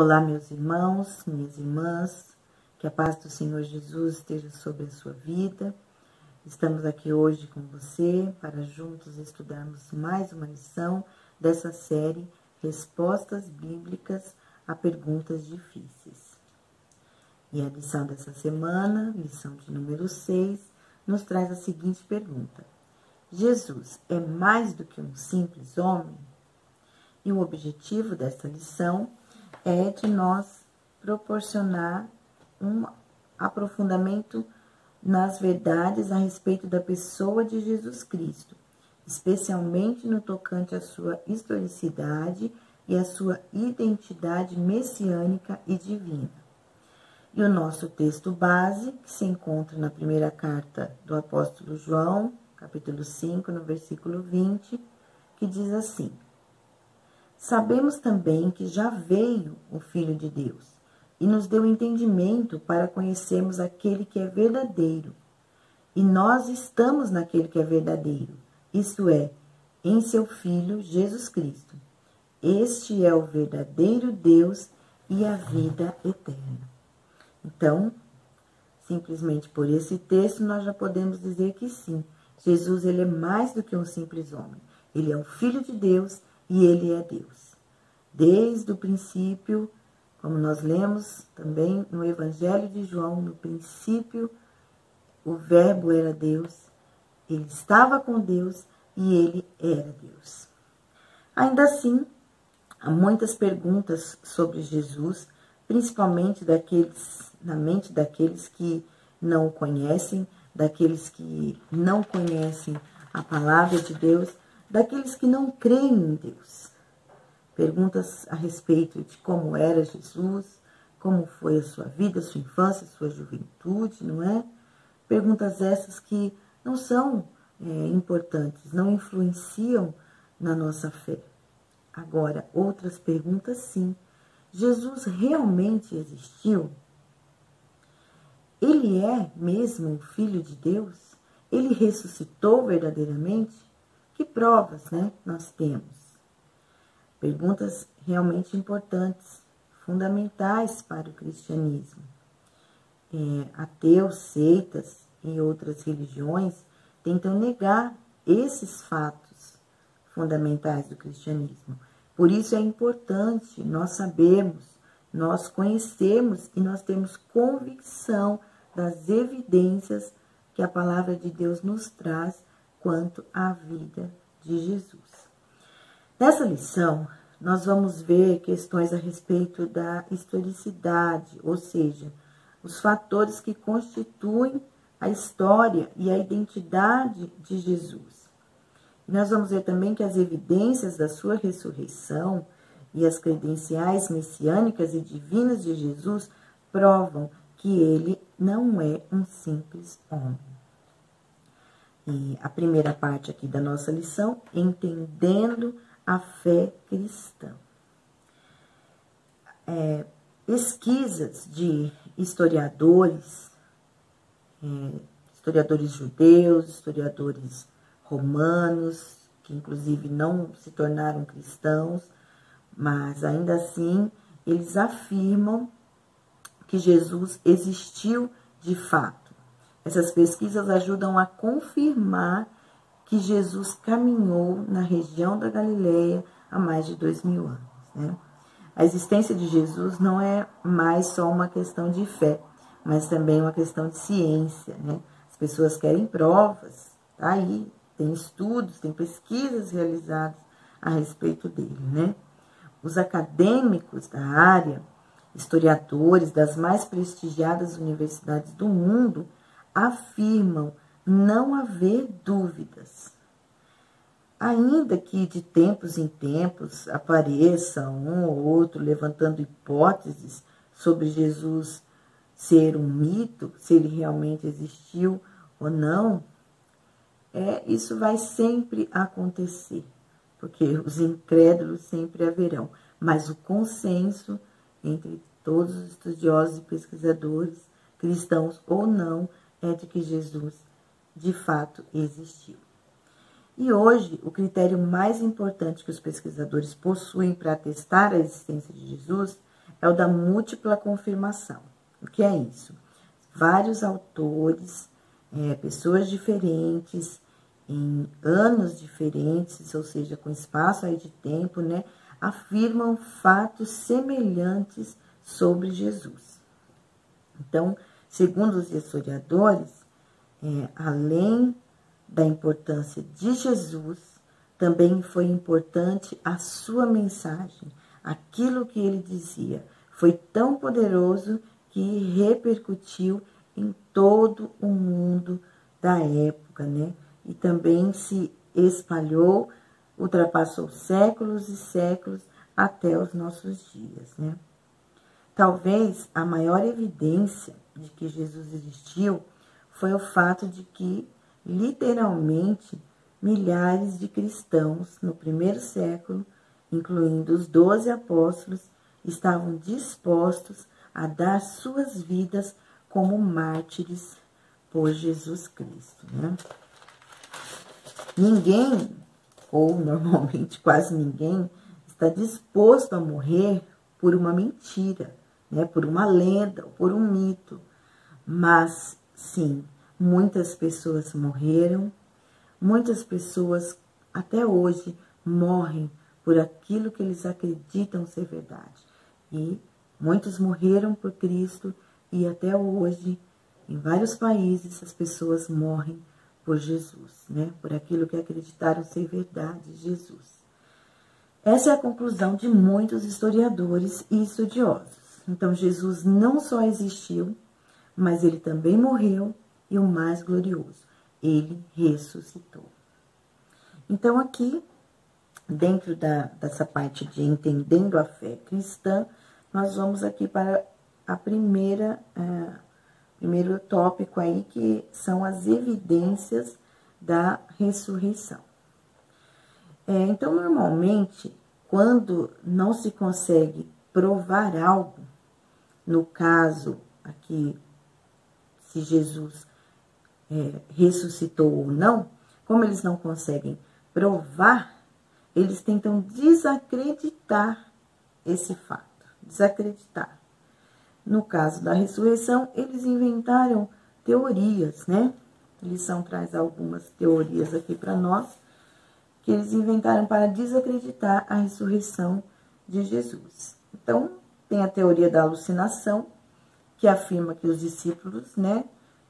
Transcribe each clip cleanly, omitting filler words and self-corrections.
Olá, meus irmãos, minhas irmãs, que a paz do Senhor Jesus esteja sobre a sua vida. Estamos aqui hoje com você para juntos estudarmos mais uma lição dessa série Respostas Bíblicas a Perguntas Difíceis. E a lição dessa semana, lição de número 6, nos traz a seguinte pergunta: Jesus é mais do que um simples homem? E o objetivo desta lição é de nós proporcionar um aprofundamento nas verdades a respeito da pessoa de Jesus Cristo, especialmente no tocante à sua historicidade e à sua identidade messiânica e divina. E o nosso texto base, que se encontra na primeira carta do apóstolo João, capítulo 5, no versículo 20, que diz assim: Sabemos também que já veio o Filho de Deus e nos deu entendimento para conhecermos aquele que é verdadeiro. E nós estamos naquele que é verdadeiro, isto é, em seu Filho Jesus Cristo. Este é o verdadeiro Deus e a vida eterna. Então, simplesmente por esse texto, nós já podemos dizer que sim, Jesus ele é mais do que um simples homem. Ele é o Filho de Deus e ele é Deus. Desde o princípio, como nós lemos também no Evangelho de João, no princípio o Verbo era Deus, ele estava com Deus e ele era Deus. Ainda assim, há muitas perguntas sobre Jesus, principalmente na mente daqueles que não o conhecem, daqueles que não conhecem a palavra de Deus, daqueles que não creem em Deus. Perguntas a respeito de como era Jesus, como foi a sua vida, a sua infância, a sua juventude, não é? Perguntas essas que não são importantes, não influenciam na nossa fé. Agora, outras perguntas sim. Jesus realmente existiu? Ele é mesmo o Filho de Deus? Ele ressuscitou verdadeiramente? Que provas, nós temos? Perguntas realmente importantes, fundamentais para o cristianismo. Ateus, seitas e outras religiões tentam negar esses fatos fundamentais do cristianismo. Por isso é importante nós sabermos, nós conhecermos e nós termos convicção das evidências que a palavra de Deus nos traz quanto à vida de Jesus. Nessa lição, nós vamos ver questões a respeito da historicidade, ou seja, os fatores que constituem a história e a identidade de Jesus. E nós vamos ver também que as evidências da sua ressurreição e as credenciais messiânicas e divinas de Jesus provam que ele não é um simples homem. E a primeira parte aqui da nossa lição, entendendo a fé cristã. Pesquisas de historiadores, historiadores judeus, historiadores romanos, que inclusive não se tornaram cristãos, mas ainda assim eles afirmam que Jesus existiu de fato. Essas pesquisas ajudam a confirmar que Jesus caminhou na região da Galileia há mais de 2000 anos. A existência de Jesus não é mais só uma questão de fé, mas também uma questão de ciência. As pessoas querem provas, tá aí, tem estudos, tem pesquisas realizadas a respeito dele. Os acadêmicos da área, historiadores das mais prestigiadas universidades do mundo, afirmam não haver dúvidas. Ainda que de tempos em tempos apareça um ou outro levantando hipóteses sobre Jesus ser um mito, se ele realmente existiu ou não, isso vai sempre acontecer, porque os incrédulos sempre haverão. Mas o consenso entre todos os estudiosos e pesquisadores, cristãos ou não, é de que Jesus de fato existiu. E hoje, o critério mais importante que os pesquisadores possuem para atestar a existência de Jesus é o da múltipla confirmação. O que é isso? Vários autores, pessoas diferentes, em anos diferentes, ou seja, com espaço aí de tempo, né, afirmam fatos semelhantes sobre Jesus. Então, segundo os historiadores, além da importância de Jesus, também foi importante a sua mensagem, aquilo que ele dizia. Foi tão poderoso que repercutiu em todo o mundo da época, né? E também se espalhou, ultrapassou séculos e séculos até os nossos dias, né? Talvez a maior evidência de que Jesus existiu foi o fato de que, literalmente, milhares de cristãos no primeiro século, incluindo os 12 apóstolos, estavam dispostos a dar suas vidas como mártires por Jesus Cristo, né? Ninguém, ou normalmente quase ninguém, está disposto a morrer por uma mentira, né? Por uma lenda, por um mito. Mas, sim, muitas pessoas morreram, muitas pessoas até hoje morrem por aquilo que eles acreditam ser verdade. E muitos morreram por Cristo e até hoje, em vários países, as pessoas morrem por Jesus, né? Por aquilo que acreditaram ser verdade, Jesus. Essa é a conclusão de muitos historiadores e estudiosos. Então, Jesus não só existiu, mas ele também morreu e o mais glorioso, ele ressuscitou. Então, aqui, dentro dessa parte de entendendo a fé cristã, nós vamos aqui para a primeiro tópico aí, que são as evidências da ressurreição. Então, normalmente, quando não se consegue provar algo, no caso aqui, se Jesus ressuscitou ou não, como eles não conseguem provar, eles tentam desacreditar esse fato, desacreditar. No caso da ressurreição, eles inventaram teorias, né? A lição traz algumas teorias aqui para nós, que eles inventaram para desacreditar a ressurreição de Jesus. Então, tem a teoria da alucinação, que afirma que os discípulos, né,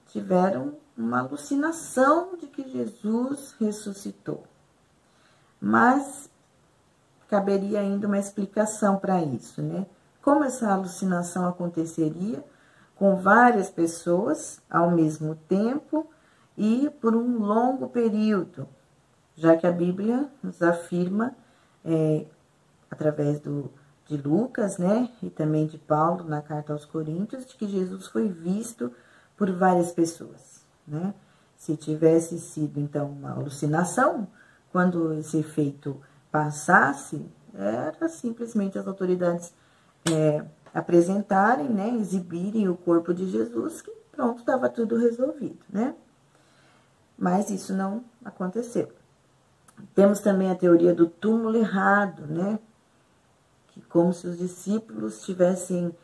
tiveram uma alucinação de que Jesus ressuscitou. Mas caberia ainda uma explicação para isso, né? Como essa alucinação aconteceria com várias pessoas ao mesmo tempo e por um longo período, já que a Bíblia nos afirma, através de Lucas, né, e também de Paulo, na carta aos Coríntios, de que Jesus foi visto por várias pessoas, né? Se tivesse sido, então, uma alucinação, quando esse efeito passasse, era simplesmente as autoridades apresentarem, né, exibirem o corpo de Jesus, que pronto, estava tudo resolvido, né? Mas isso não aconteceu. Temos também a teoria do túmulo errado, né? Que como se os discípulos tivessem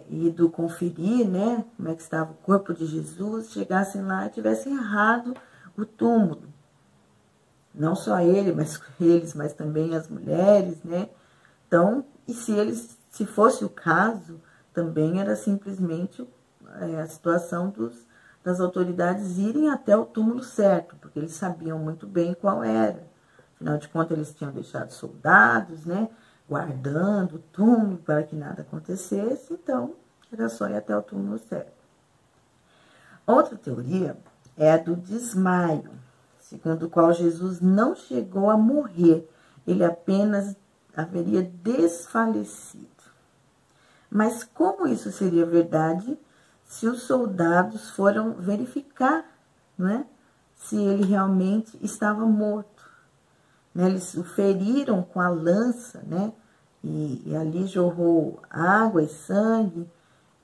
ido conferir, né, como é que estava o corpo de Jesus, chegassem lá e tivessem errado o túmulo. Não só eles, mas também as mulheres, né? Então, e se fosse o caso, também era simplesmente a situação das autoridades irem até o túmulo certo, porque eles sabiam muito bem qual era. Afinal de contas, eles tinham deixado soldados, né, guardando o túmulo para que nada acontecesse, então era só ir até o túmulo certo. Outra teoria é a do desmaio, segundo o qual Jesus não chegou a morrer, ele apenas haveria desfalecido. Mas como isso seria verdade se os soldados foram verificar, não é? Se ele realmente estava morto, né? Eles o feriram com a lança, né? E ali jorrou água e sangue,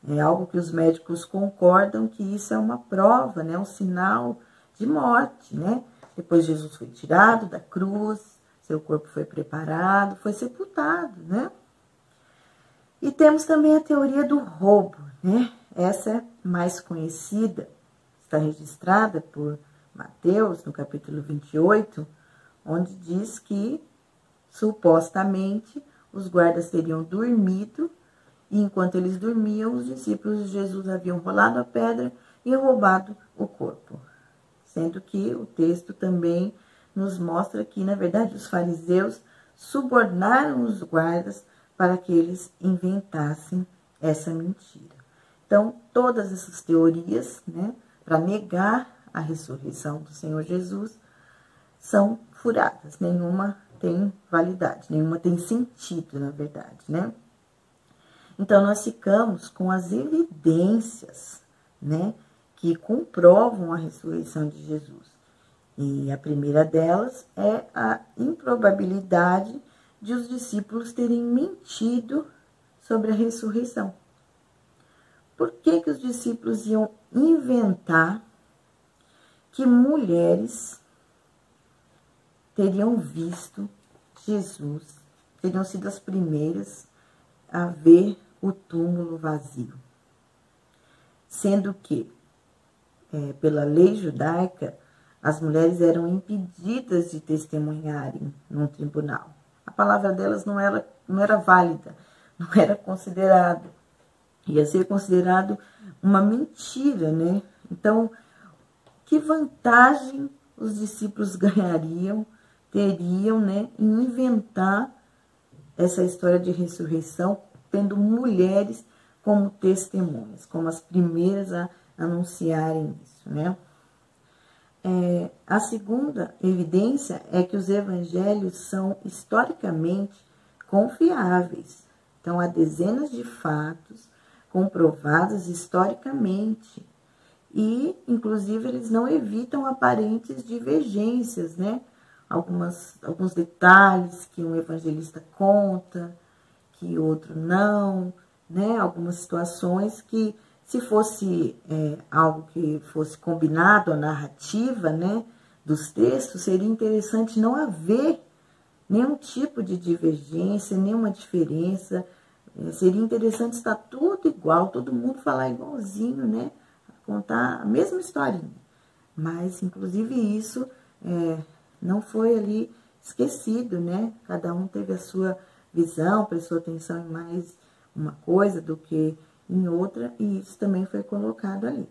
é algo que os médicos concordam que isso é uma prova, né? Um sinal de morte, né? Depois Jesus foi tirado da cruz, seu corpo foi preparado, foi sepultado, né? E temos também a teoria do roubo, né? Essa é mais conhecida, está registrada por Mateus, no capítulo 28, onde diz que, supostamente, os guardas teriam dormido, e enquanto eles dormiam, os discípulos de Jesus haviam rolado a pedra e roubado o corpo. Sendo que o texto também nos mostra que, na verdade, os fariseus subornaram os guardas para que eles inventassem essa mentira. Então, todas essas teorias, né, para negar a ressurreição do Senhor Jesus, são furadas. Nenhuma tem validade, nenhuma tem sentido, na verdade, né? Então, nós ficamos com as evidências, né, que comprovam a ressurreição de Jesus. E a primeira delas é a improbabilidade de os discípulos terem mentido sobre a ressurreição. Por que os discípulos iam inventar que mulheres teriam visto Jesus, teriam sido as primeiras a ver o túmulo vazio? Sendo que, pela lei judaica, as mulheres eram impedidas de testemunharem num tribunal. A palavra delas não era válida, não era considerada. Ia ser considerado uma mentira, né? Então, que vantagem os discípulos teriam, né, em inventar essa história de ressurreição, tendo mulheres como testemunhas, como as primeiras a anunciarem isso, né? A segunda evidência é que os evangelhos são historicamente confiáveis. Então, há dezenas de fatos comprovados historicamente e, inclusive, eles não evitam aparentes divergências, né? Alguns detalhes que um evangelista conta, que outro não, né? Algumas situações que, se fosse algo que fosse combinado à narrativa, né, dos textos, seria interessante não haver nenhum tipo de divergência, nenhuma diferença. Seria interessante estar tudo igual, todo mundo falar igualzinho, né, contar a mesma historinha. Mas, inclusive, isso não foi ali esquecido, né? Cada um teve a sua visão, prestou atenção em mais uma coisa do que em outra, e isso também foi colocado ali.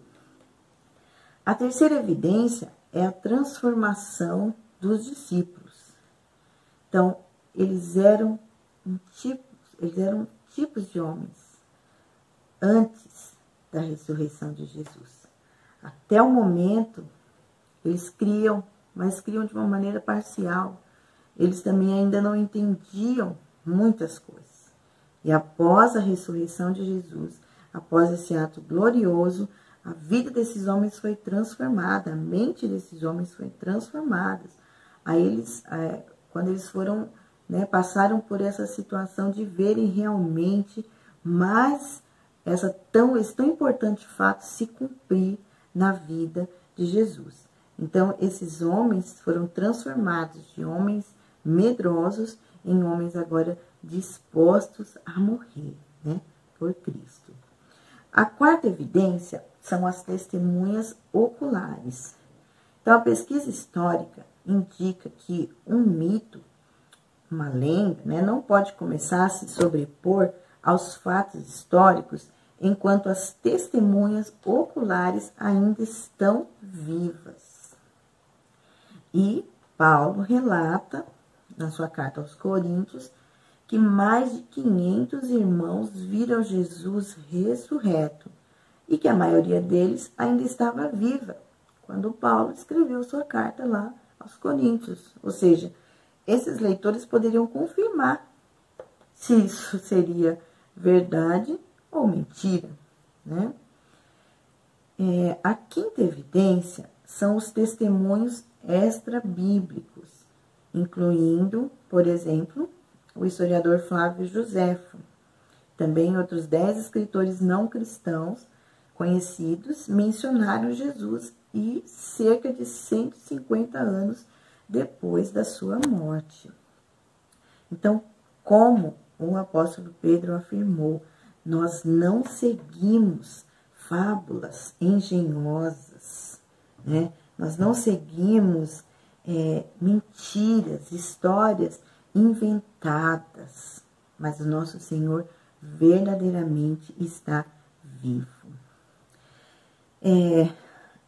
A terceira evidência é a transformação dos discípulos. Então, eles eram tipos de homens antes da ressurreição de Jesus. Até o momento, eles criam, mas criam de uma maneira parcial. Eles também ainda não entendiam muitas coisas. E após a ressurreição de Jesus, após esse ato glorioso, a vida desses homens foi transformada, a mente desses homens foi transformada. Aí eles, quando eles foram, né, passaram por essa situação de verem realmente mais esse tão importante fato se cumprir na vida de Jesus. Então, esses homens foram transformados de homens medrosos em homens agora dispostos a morrer, né, por Cristo. A quarta evidência são as testemunhas oculares. Então, a pesquisa histórica indica que um mito, uma lenda, né, não pode começar a se sobrepor aos fatos históricos enquanto as testemunhas oculares ainda estão vivas. E Paulo relata, na sua carta aos Coríntios, que mais de 500 irmãos viram Jesus ressurreto e que a maioria deles ainda estava viva quando Paulo escreveu sua carta lá aos Coríntios. Ou seja, esses leitores poderiam confirmar se isso seria verdade ou mentira, né? A quinta evidência são os testemunhos extra-bíblicos, incluindo, por exemplo, o historiador Flávio Joséfo. Também outros 10 escritores não cristãos conhecidos mencionaram Jesus e cerca de 150 anos depois da sua morte. Então, como o apóstolo Pedro afirmou, nós não seguimos fábulas engenhosas, né? Nós não seguimos mentiras, histórias inventadas, mas o nosso Senhor verdadeiramente está vivo.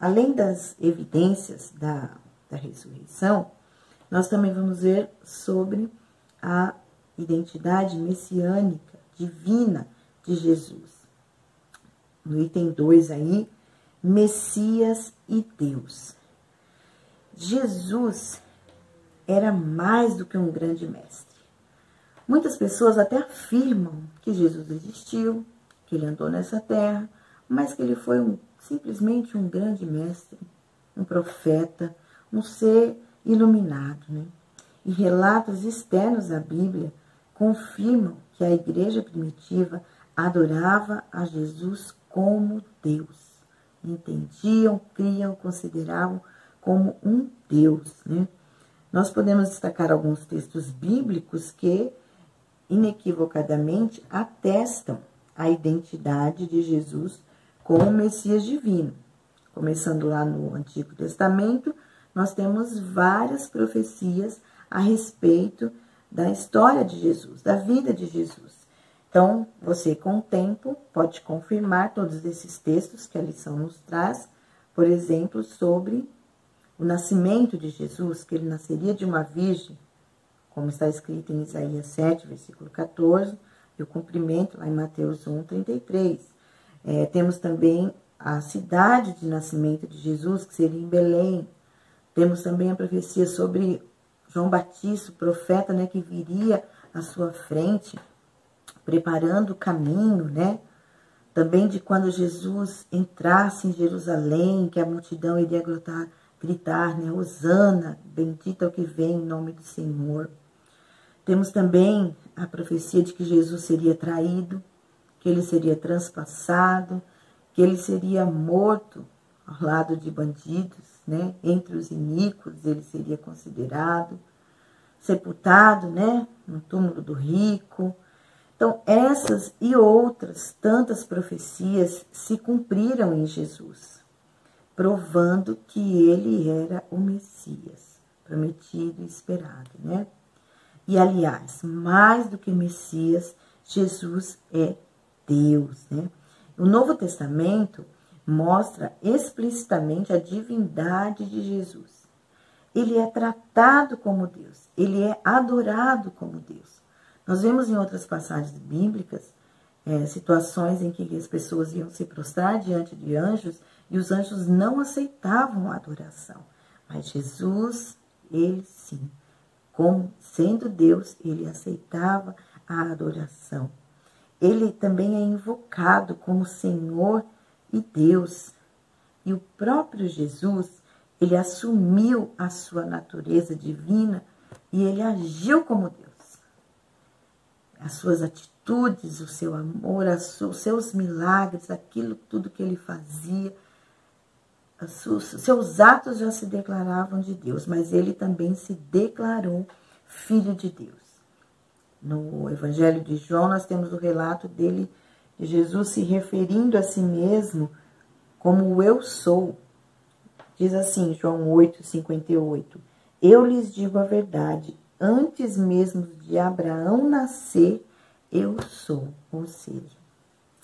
Além das evidências da ressurreição, nós também vamos ver sobre a identidade messiânica, divina de Jesus. No item 2 aí, Messias e Deus. Jesus era mais do que um grande mestre. Muitas pessoas até afirmam que Jesus existiu, que ele andou nessa terra, mas que ele foi simplesmente um grande mestre, um profeta, um ser iluminado, né? E relatos externos à Bíblia confirmam que a igreja primitiva adorava a Jesus como Deus. Entendiam, criam, consideravam como um Deus, né? Nós podemos destacar alguns textos bíblicos que inequivocadamente atestam a identidade de Jesus como Messias divino. Começando lá no Antigo Testamento, nós temos várias profecias a respeito da história de Jesus, da vida de Jesus. Então, você com o tempo pode confirmar todos esses textos que a lição nos traz, por exemplo, sobre o nascimento de Jesus, que ele nasceria de uma virgem, como está escrito em Isaías 7, versículo 14, e o cumprimento lá em Mateus 1, 33. Temos também a cidade de nascimento de Jesus, que seria em Belém. Temos também a profecia sobre João Batista, o profeta, né, que viria à sua frente, preparando o caminho, né? Também de quando Jesus entrasse em Jerusalém, que a multidão iria gritar, né? Hosana, bendito é o que vem em nome do Senhor. Temos também a profecia de que Jesus seria traído, que ele seria transpassado, que ele seria morto ao lado de bandidos, né? Entre os iníquos ele seria considerado, sepultado, né? No túmulo do rico. Então, essas e outras tantas profecias se cumpriram em Jesus, provando que ele era o Messias, prometido e esperado, né? E, aliás, mais do que Messias, Jesus é Deus, né? O Novo Testamento mostra explicitamente a divindade de Jesus. Ele é tratado como Deus, ele é adorado como Deus. Nós vemos em outras passagens bíblicas situações em que as pessoas iam se prostrar diante de anjos e os anjos não aceitavam a adoração. Mas Jesus, ele sim, como sendo Deus, ele aceitava a adoração. Ele também é invocado como Senhor e Deus. E o próprio Jesus, ele assumiu a sua natureza divina e ele agiu como Deus. As suas atitudes, o seu amor, os seus milagres, aquilo tudo que ele fazia, seus atos já se declaravam de Deus, mas ele também se declarou filho de Deus. No Evangelho de João, nós temos o relato dele, de Jesus se referindo a si mesmo como o eu sou. Diz assim, João 8, 58, eu lhes digo a verdade, antes mesmo de Abraão nascer, eu sou. Ou seja,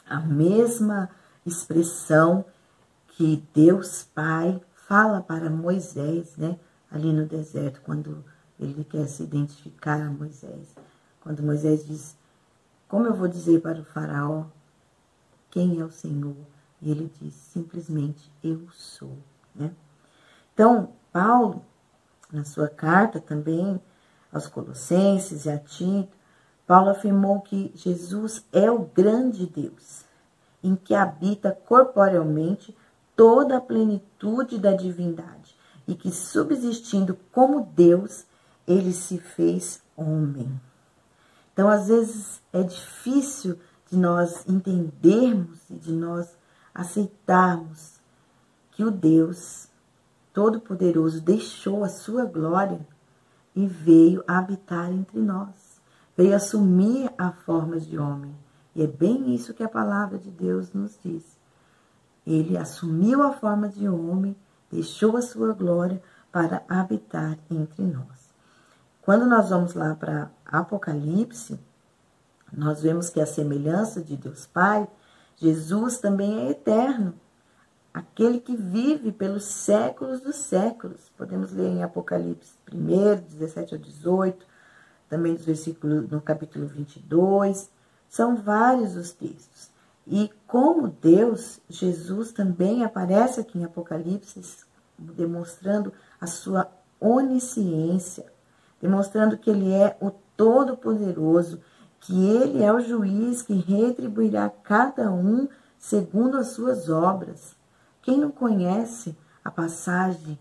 a mesma expressão que Deus Pai fala para Moisés, né? Ali no deserto, quando ele quer se identificar a Moisés. Quando Moisés diz, como eu vou dizer para o faraó quem é o Senhor? E ele diz, simplesmente, eu sou, né? Então, Paulo, na sua carta também, aos Colossenses e a Tito, Paulo afirmou que Jesus é o grande Deus, em que habita corporealmente toda a plenitude da divindade, e que, subsistindo como Deus, ele se fez homem. Então, às vezes, é difícil de nós entendermos e de nós aceitarmos que o Deus Todo-Poderoso deixou a sua glória e veio habitar entre nós. veio assumir a forma de homem. E é bem isso que a palavra de Deus nos diz. Ele assumiu a forma de homem, deixou a sua glória para habitar entre nós. Quando nós vamos lá para Apocalipse, nós vemos que a semelhança de Deus Pai, Jesus também é eterno. Aquele que vive pelos séculos dos séculos. Podemos ler em Apocalipse 1, 17 ao 18, também nos versículos, no capítulo 22. São vários os textos. E como Deus, Jesus também aparece aqui em Apocalipse, demonstrando a sua onisciência, demonstrando que ele é o Todo-Poderoso, que ele é o juiz que retribuirá cada um segundo as suas obras. Quem não conhece a passagem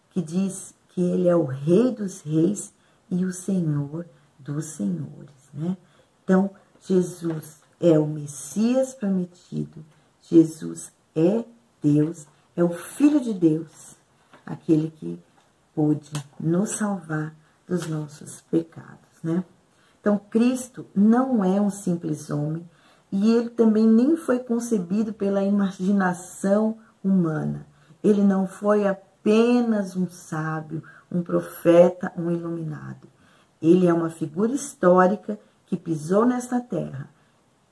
que diz que ele é o Rei dos Reis e o Senhor dos Senhores, né? Então, Jesus é o Messias prometido, Jesus é Deus, é o Filho de Deus, aquele que pôde nos salvar dos nossos pecados, né? Então, Cristo não é um simples homem e ele também nem foi concebido pela imaginação humana. Ele não foi apenas um sábio, um profeta, um iluminado. Ele é uma figura histórica que pisou nesta terra.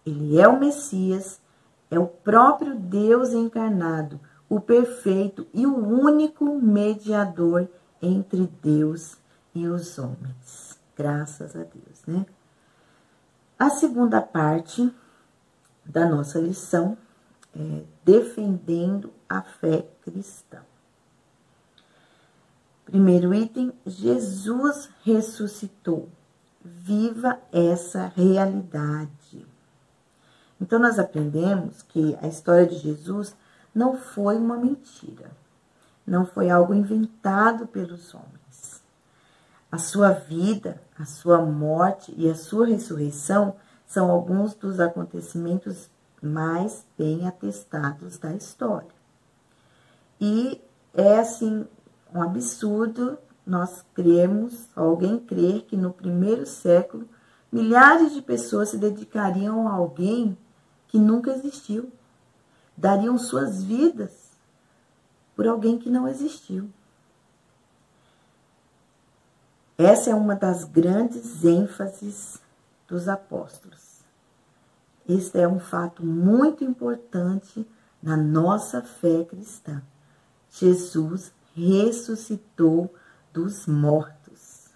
Ele é o Messias, é o próprio Deus encarnado, o perfeito e o único mediador entre Deus e os homens. Graças a Deus, né? A segunda parte da nossa lição é defendendo a fé cristã. Primeiro item, Jesus ressuscitou. Viva essa realidade. Então, nós aprendemos que a história de Jesus não foi uma mentira. Não foi algo inventado pelos homens. A sua vida, a sua morte e a sua ressurreição são alguns dos acontecimentos mais bem atestados da história. E é, assim, um absurdo nós crermos, alguém crer que no primeiro século, milhares de pessoas se dedicariam a alguém que nunca existiu. Dariam suas vidas por alguém que não existiu. Essa é uma das grandes ênfases dos apóstolos. Este é um fato muito importante na nossa fé cristã. Jesus ressuscitou dos mortos.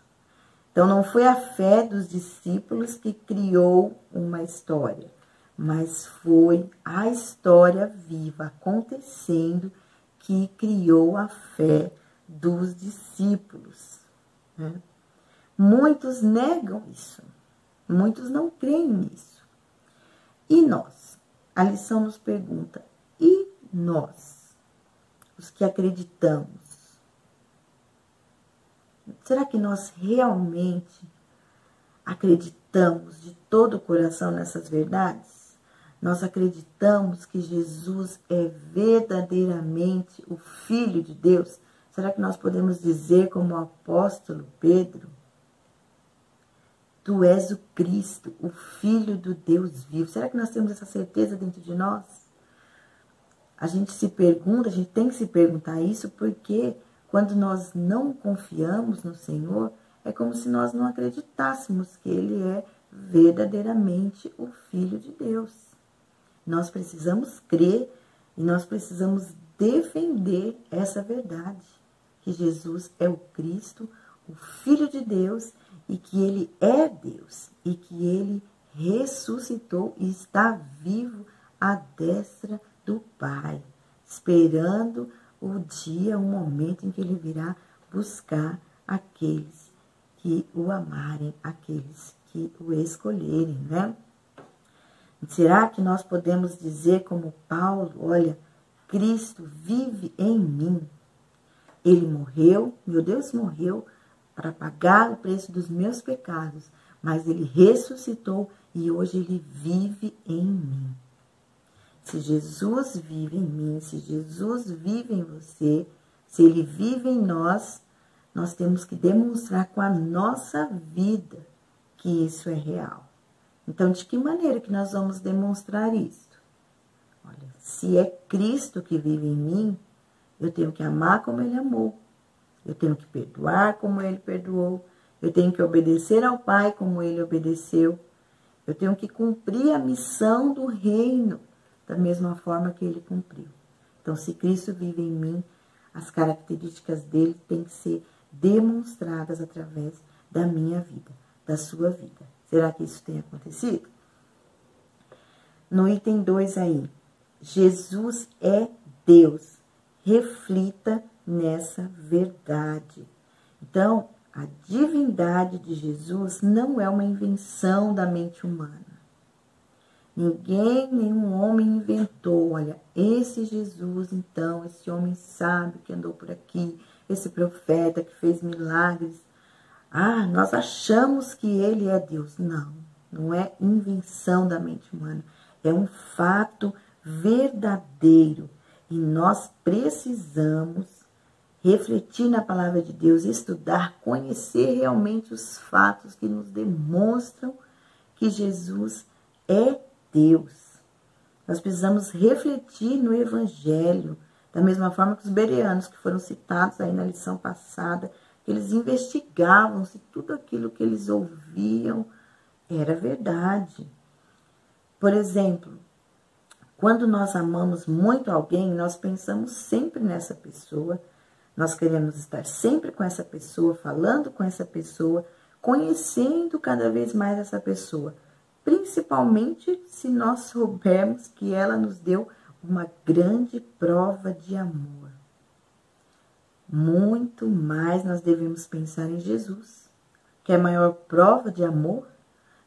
Então, não foi a fé dos discípulos que criou uma história, mas foi a história viva acontecendo que criou a fé dos discípulos, né? Muitos negam isso, muitos não creem nisso. E nós? A lição nos pergunta, e nós, os que acreditamos? Será que nós realmente acreditamos de todo o coração nessas verdades? Nós acreditamos que Jesus é verdadeiramente o Filho de Deus? Será que nós podemos dizer como o apóstolo Pedro? Tu és o Cristo, o Filho do Deus vivo. Será que nós temos essa certeza dentro de nós? A gente se pergunta, a gente tem que se perguntar isso, porque quando nós não confiamos no Senhor, é como se nós não acreditássemos que Ele é verdadeiramente o Filho de Deus. Nós precisamos crer e nós precisamos defender essa verdade, que Jesus é o Cristo, o Filho de Deus, e que Ele é Deus, e que Ele ressuscitou e está vivo à destra do Pai, esperando o dia, o momento em que Ele virá buscar aqueles que o amarem, aqueles que o escolherem, né? Será que nós podemos dizer como Paulo, olha, Cristo vive em mim. Ele morreu, meu Deus morreu para pagar o preço dos meus pecados, mas Ele ressuscitou e hoje Ele vive em mim. Se Jesus vive em mim, se Jesus vive em você, se Ele vive em nós, nós temos que demonstrar com a nossa vida que isso é real. Então, de que maneira que nós vamos demonstrar isso? Olha, se é Cristo que vive em mim, eu tenho que amar como Ele amou. Eu tenho que perdoar como Ele perdoou. Eu tenho que obedecer ao Pai como Ele obedeceu. Eu tenho que cumprir a missão do reino da mesma forma que Ele cumpriu. Então, se Cristo vive em mim, as características dele têm que ser demonstradas através da minha vida, da sua vida. Será que isso tem acontecido? No item 2 aí, Jesus é Deus. Reflita nessa verdade. Então, a divindade de Jesus não é uma invenção da mente humana. Ninguém, nenhum homem inventou, olha, esse Jesus, então, esse homem sábio que andou por aqui, esse profeta que fez milagres. Ah, nós achamos que ele é Deus. Não, não é invenção da mente humana. É um fato verdadeiro. E nós precisamos refletir na palavra de Deus, estudar, conhecer realmente os fatos que nos demonstram que Jesus é Deus. Nós precisamos refletir no Evangelho, da mesma forma que os bereanos que foram citados aí na lição passada, que eles investigavam se tudo aquilo que eles ouviam era verdade. Por exemplo, quando nós amamos muito alguém, nós pensamos sempre nessa pessoa, nós queremos estar sempre com essa pessoa, falando com essa pessoa, conhecendo cada vez mais essa pessoa. Principalmente se nós soubermos que ela nos deu uma grande prova de amor. Muito mais nós devemos pensar em Jesus, que é a maior prova de amor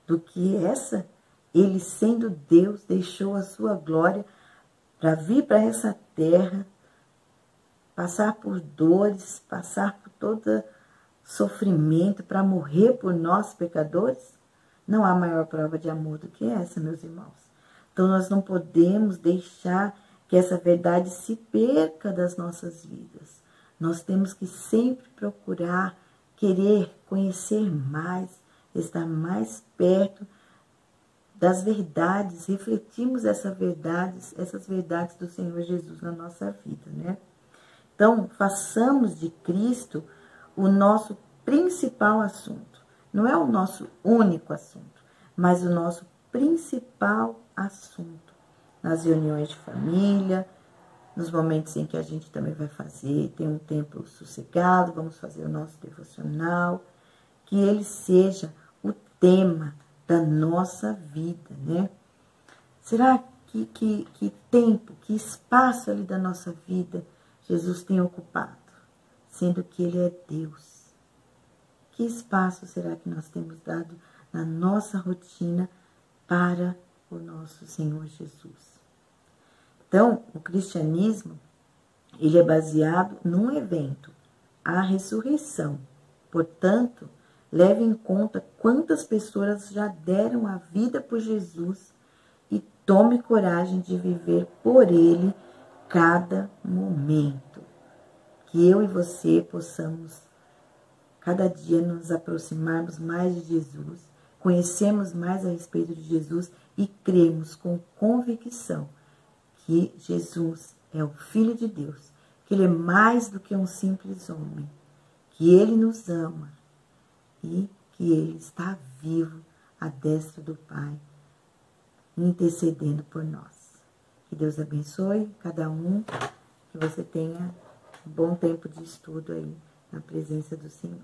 do que essa. Ele, sendo Deus, deixou a sua glória para vir para essa terra, passar por dores, passar por todo sofrimento, para morrer por nós, pecadores. Não há maior prova de amor do que essa, meus irmãos. Então, nós não podemos deixar que essa verdade se perca das nossas vidas. Nós temos que sempre procurar, querer conhecer mais, estar mais perto das verdades, refletimos essas verdades do Senhor Jesus na nossa vida, né? Então, façamos de Cristo o nosso principal assunto. Não é o nosso único assunto, mas o nosso principal assunto. Nas reuniões de família, nos momentos em que a gente também vai tem um tempo sossegado, vamos fazer o nosso devocional, que ele seja o tema da nossa vida, né? Será que tempo, que espaço ali da nossa vida Jesus tem ocupado, sendo que ele é Deus? Que espaço será que nós temos dado na nossa rotina para o nosso Senhor Jesus? Então, o cristianismo, ele é baseado num evento, a ressurreição. Portanto, leve em conta quantas pessoas já deram a vida por Jesus e tome coragem de viver por ele cada momento. Que eu e você possamos cada dia nos aproximarmos mais de Jesus, conhecermos mais a respeito de Jesus e cremos com convicção que Jesus é o Filho de Deus, que ele é mais do que um simples homem, que ele nos ama e que ele está vivo à destra do Pai, intercedendo por nós. Que Deus abençoe cada um, que você tenha um bom tempo de estudo aí na presença do Senhor.